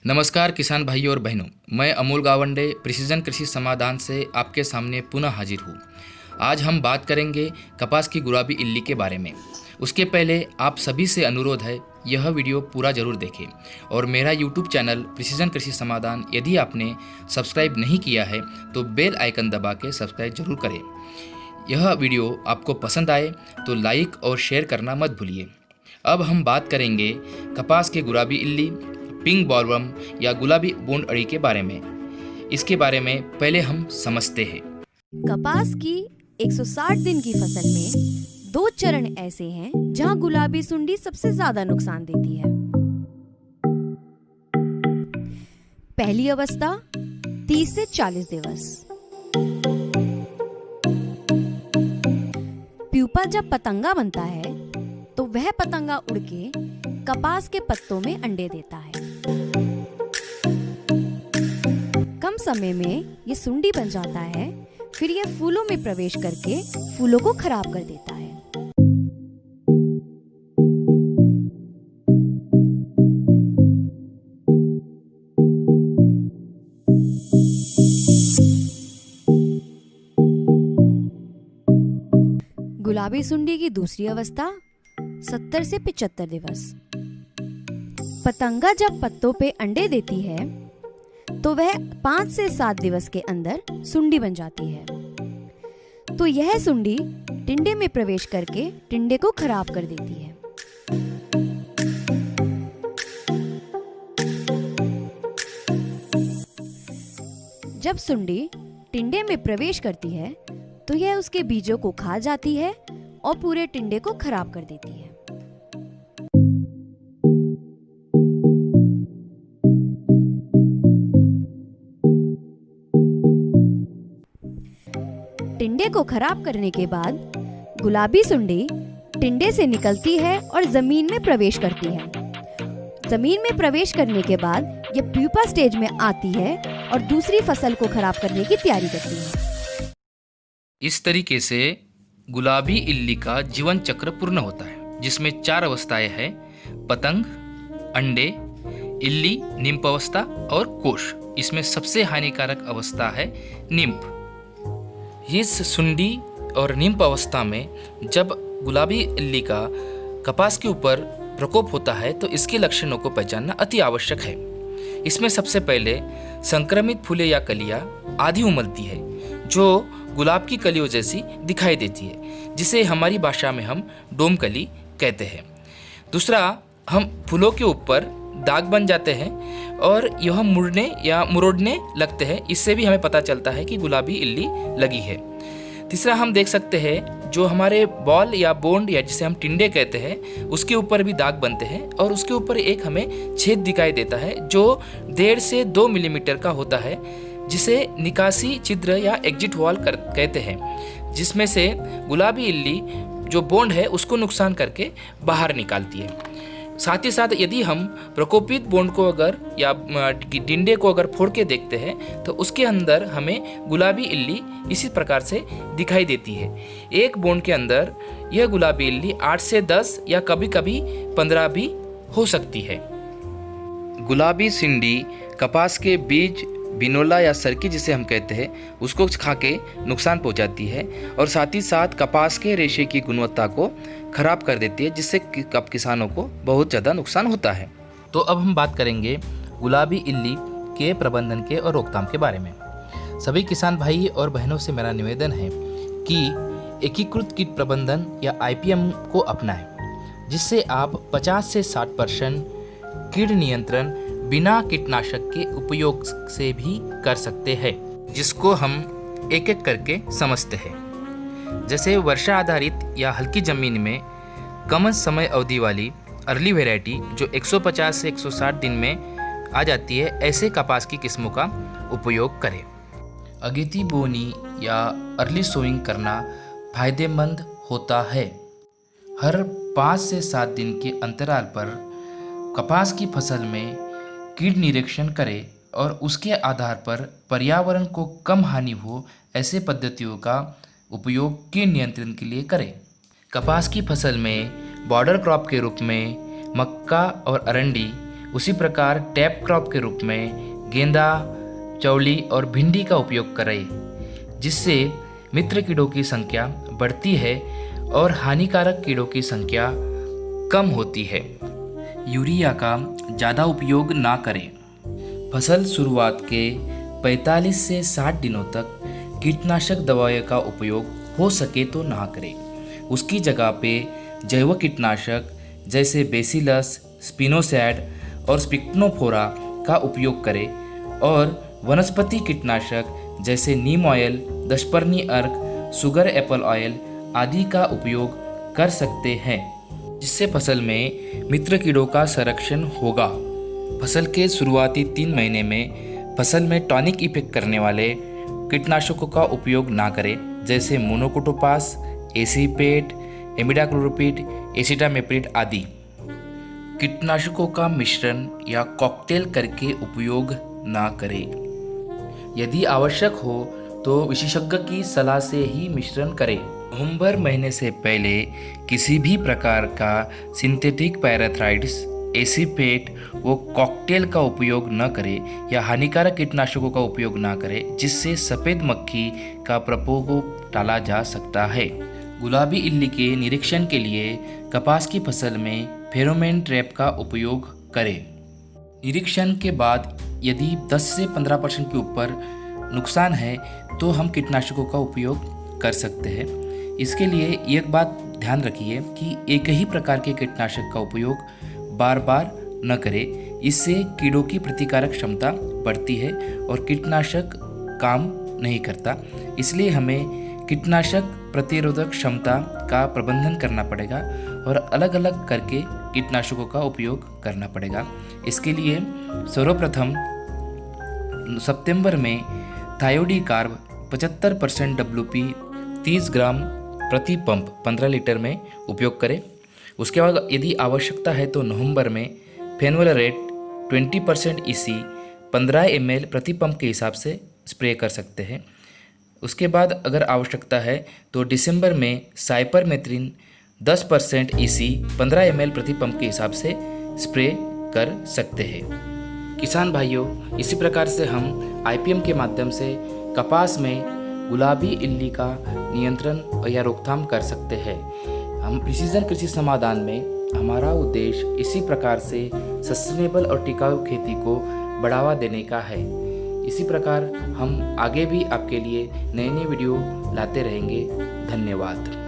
नमस्कार किसान भाइयों और बहनों, मैं अमोल गावंडे प्रिसीजन कृषि समाधान से आपके सामने पुनः हाजिर हूँ। आज हम बात करेंगे कपास की गुलाबी इल्ली के बारे में। उसके पहले आप सभी से अनुरोध है, यह वीडियो पूरा जरूर देखें और मेरा यूट्यूब चैनल प्रिसीजन कृषि समाधान यदि आपने सब्सक्राइब नहीं किया है तो बेल आइकन दबा के सब्सक्राइब जरूर करें। यह वीडियो आपको पसंद आए तो लाइक और शेयर करना मत भूलिए। अब हम बात करेंगे कपास के गुलाबी इल्ली, पिंक बॉलवर्म या गुलाबी बूंद अड़ी के बारे में। इसके बारे में पहले हम समझते हैं। कपास की 160 दिन की फसल में 2 चरण ऐसे हैं जहां गुलाबी सुंडी सबसे ज्यादा नुकसान देती है। पहली अवस्था 30 से 40 दिवस। प्यूपा जब पतंगा बनता है तो वह पतंगा उड़ के कपास के पत्तों में अंडे देता है। कम समय में ये सुंडी बन जाता है, फिर यह फूलों में प्रवेश करके फूलों को खराब कर देता है। गुलाबी सुंडी की दूसरी अवस्था 70 से 75 दिवस। पतंगा जब पत्तों पे अंडे देती है तो वह 5 से 7 दिवस के अंदर सुंडी बन जाती है। तो यह सुंडी टिंडे में प्रवेश करके टिंडे को खराब कर देती है। जब सुंडी टिंडे में प्रवेश करती है तो यह उसके बीजों को खा जाती है और पूरे टिंडे को खराब कर देती है। टिंडे को खराब करने के बाद गुलाबी सुंडी टिंडे से निकलती है और जमीन में प्रवेश करती है। जमीन में प्रवेश करने के बाद यह प्यूपा स्टेज में आती है और दूसरी फसल को खराब करने की तैयारी करती है। इस तरीके से गुलाबी इल्ली का जीवन चक्र पूर्ण होता है, जिसमें 4 अवस्थाएं हैं: पतंग, अंडे, इल्ली, निम्फ अवस्था और कोश। इसमें सबसे हानिकारक अवस्था है निम्फ। इस सुंडी और निम्फ अवस्था में जब गुलाबी इल्ली का कपास के ऊपर प्रकोप होता है तो इसके लक्षणों को पहचानना अति आवश्यक है। इसमें सबसे पहले संक्रमित फूले या कलियां आधी उमलती है जो गुलाब की कलियों जैसी दिखाई देती है, जिसे हमारी भाषा में हम डोमकली कहते हैं। दूसरा, हम फूलों के ऊपर दाग बन जाते हैं और यह मुड़ने या मुरोड़ने लगते हैं। इससे भी हमें पता चलता है कि गुलाबी इल्ली लगी है। तीसरा, हम देख सकते हैं जो हमारे बॉल या बोंड या जिसे हम टिंडे कहते हैं उसके ऊपर भी दाग बनते हैं और उसके ऊपर एक हमें छेद दिखाई देता है जो 1.5 से 2 मिलीमीटर का होता है, जिसे निकासी छिद्र या एग्जिट वॉल कहते हैं, जिसमें से गुलाबी इल्ली जो बोंड है उसको नुकसान करके बाहर निकालती है। साथ ही साथ यदि हम प्रकोपित बोंड को अगर या टिंडे को अगर फोड़ के देखते हैं तो उसके अंदर हमें गुलाबी इल्ली इसी प्रकार से दिखाई देती है। एक बोंड के अंदर यह गुलाबी इल्ली 8 से 10 या कभी कभी 15 भी हो सकती है। गुलाबी सुंडी कपास के बीज, बिनोला या सरकी जिसे हम कहते हैं, उसको खा के नुकसान पहुंचाती है और साथ ही साथ कपास के रेशे की गुणवत्ता को खराब कर देती है, जिससे किसानों को बहुत ज़्यादा नुकसान होता है। तो अब हम बात करेंगे गुलाबी इल्ली के प्रबंधन के और रोकथाम के बारे में। सभी किसान भाई और बहनों से मेरा निवेदन है कि एकीकृत कीट प्रबंधन या IPM को अपनाएं, जिससे आप 50 से 60% कीट नियंत्रण बिना कीटनाशक के उपयोग से भी कर सकते हैं, जिसको हम एक एक करके समझते हैं। जैसे वर्षा आधारित या हल्की ज़मीन में कम समय अवधि वाली अर्ली वैरायटी जो 150 से 160 दिन में आ जाती है, ऐसे कपास की किस्मों का उपयोग करें। अगेती बोनी या अर्ली सोइंग करना फायदेमंद होता है। हर 5 से 7 दिन के अंतराल पर कपास की फसल में कीट निरीक्षण करें और उसके आधार पर पर्यावरण को कम हानि हो ऐसे पद्धतियों का उपयोग कीट नियंत्रण के लिए करें। कपास की फसल में बॉर्डर क्रॉप के रूप में मक्का और अरंडी उसी प्रकार टैप क्रॉप के रूप में गेंदा, चौली और भिंडी का उपयोग करें, जिससे मित्र कीड़ों की संख्या बढ़ती है और हानिकारक कीड़ों की संख्या कम होती है। यूरिया का ज़्यादा उपयोग ना करें। फसल शुरुआत के 45 से 60 दिनों तक कीटनाशक दवाओं का उपयोग हो सके तो ना करें। उसकी जगह पे जैव कीटनाशक जैसे बेसिलस, स्पिनोसैड और स्पिक्नोफोरा का उपयोग करें और वनस्पति कीटनाशक जैसे नीम ऑयल, दशपर्णी अर्क, शुगर एप्पल ऑयल आदि का उपयोग कर सकते हैं, जिससे फसल में मित्र कीड़ों का संरक्षण होगा। फसल के शुरुआती 3 महीने में फसल में टॉनिक इफेक्ट करने वाले कीटनाशकों का उपयोग ना करें, जैसे मोनोकोटोपास, एसीपेट, इमिडाक्लोप्रिड, एसिटामिप्रिड आदि। कीटनाशकों का मिश्रण या कॉकटेल करके उपयोग ना करें। यदि आवश्यक हो तो विशेषज्ञ की सलाह से ही मिश्रण करें। नवंबर महीने से पहले किसी भी प्रकार का सिंथेटिक पैराथ्राइड्स, एसीपेट वो कॉकटेल का उपयोग न करें या हानिकारक कीटनाशकों का उपयोग ना करें, जिससे सफ़ेद मक्खी का प्रकोप टाला जा सकता है। गुलाबी इल्ली के निरीक्षण के लिए कपास की फसल में फेरोमोन ट्रैप का उपयोग करें। निरीक्षण के बाद यदि 10 से 15% के ऊपर नुकसान है तो हम कीटनाशकों का उपयोग कर सकते हैं। इसके लिए एक बात ध्यान रखिए कि एक ही प्रकार के कीटनाशक का उपयोग बार बार न करें। इससे कीड़ों की प्रतिकारक क्षमता बढ़ती है और कीटनाशक काम नहीं करता। इसलिए हमें कीटनाशक प्रतिरोधक क्षमता का प्रबंधन करना पड़ेगा और अलग अलग करके कीटनाशकों का उपयोग करना पड़ेगा। इसके लिए सर्वप्रथम सितंबर में थायोडी कार्ब 75% WP 30 ग्राम प्रति पंप 15 लीटर में उपयोग करें। उसके बाद यदि आवश्यकता है तो नवंबर में फेनोलेरेट 20% EC 15 ml प्रति पंप के हिसाब से स्प्रे कर सकते हैं। उसके बाद अगर आवश्यकता है तो दिसंबर में साइपरमेथ्रिन 10% EC 15 ml प्रति पंप के हिसाब से स्प्रे कर सकते हैं। किसान भाइयों, इसी प्रकार से हम IPM के माध्यम से कपास में गुलाबी इल्ली का नियंत्रण या रोकथाम कर सकते हैं। हम प्रिसीजन कृषि समाधान में हमारा उद्देश्य इसी प्रकार से सस्टेनेबल और टिकाऊ खेती को बढ़ावा देने का है। इसी प्रकार हम आगे भी आपके लिए नए नए वीडियो लाते रहेंगे। धन्यवाद।